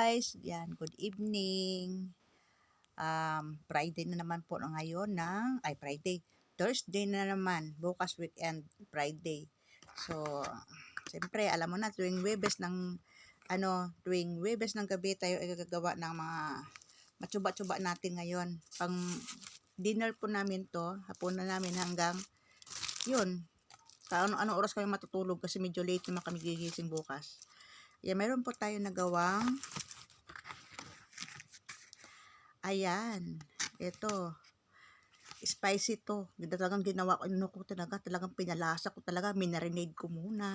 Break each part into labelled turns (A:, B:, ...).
A: guys. Yan, good evening. Friday na naman po na ngayon Thursday na naman. Bukas weekend, Friday. So, siyempre, alam mo na, tuwing Webes ng gabi tayo ay gagawa ng mga matsuba-tsuba natin ngayon. Pang dinner po namin to, hapunan namin hanggang yun. Ano oras kami matutulog kasi medyo late naman kami gigising bukas. Meron po tayo nagawang ayan, ito spicy to. Talagang ginawa ko talagang pinalasa ko talaga, minarinade ko muna.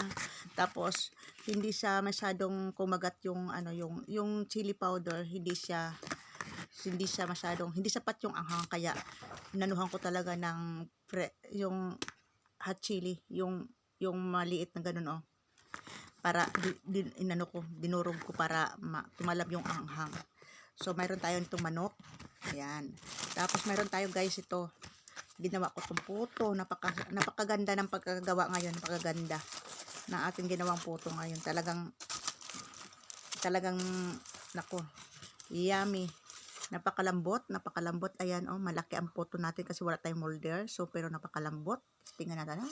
A: Tapos hindi siya masyadong kumagat yung yung chili powder, hindi sapat yung anghang, kaya nanuhan ko talaga ng yung hot chili, yung maliit na ganun para dinurog ko para tumalab yung anghang. So mayroon tayo nitong manok. Ayan. Tapos mayroon tayo guys ito. Ginawa ko itong puto. Napakaganda ng pagkagawa ngayon. Napakaganda ng ating ginawang puto ngayon. Talagang nako, yummy. Napakalambot. Ayan malaki ang puto natin kasi wala tayong molder. So pero napakalambot. Tingnan natin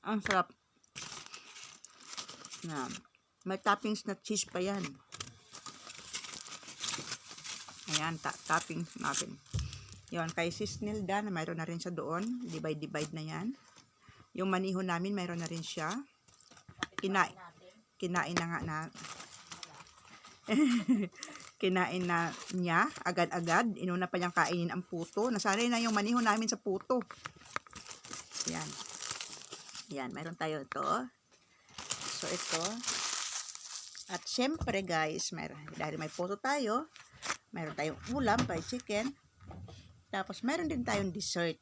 A: ang sarap. May toppings na cheese pa yan. Ayan, toppings natin. Yun, kay Sis Nilda, na mayroon na rin siya doon. Divide na yan. Yung maniho namin, mayroon na rin siya. Kinain na nga na. Kinain na niya, agad-agad. Inuna pa niyang kainin ang puto. Nasanay na yung maniho namin sa puto. Yan. Yan, mayroon tayo ito. So, ito. At syempre guys, dahil may puto tayo, mayroon tayong ulam, fried chicken. Tapos mayroon din tayong dessert.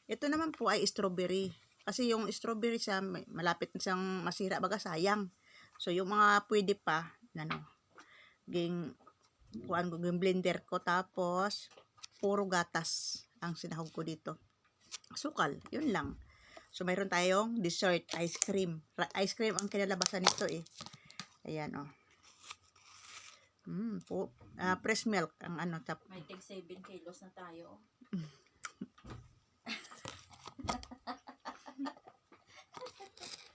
A: Ito naman po ay strawberry. Kasi yung strawberry siya, malapit na siyang masira, baga sayang. So yung mga pwede pa, blender ko. Tapos puro gatas ang sinahog ko dito. Sukal, yun lang. So mayroon tayong dessert, ice cream. Ice cream ang kinalabasan nito Ayan fresh milk ang
B: May tig 7 kilos na tayo.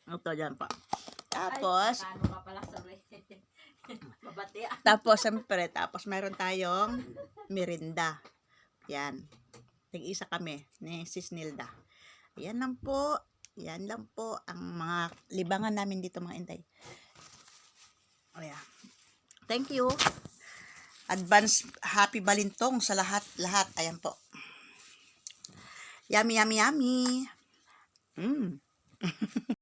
A: Ito dyan pa. Tapos
B: Paano ka pala, sorry. Mabati.
A: Tapos mayroon tayong merinda. Yan. Tig-isa kami ni Sis Nilda. Yan lang po ang mga libangan namin dito mga inday. Thank you. Advance happy balintong sa lahat. Ayan po. Yummy.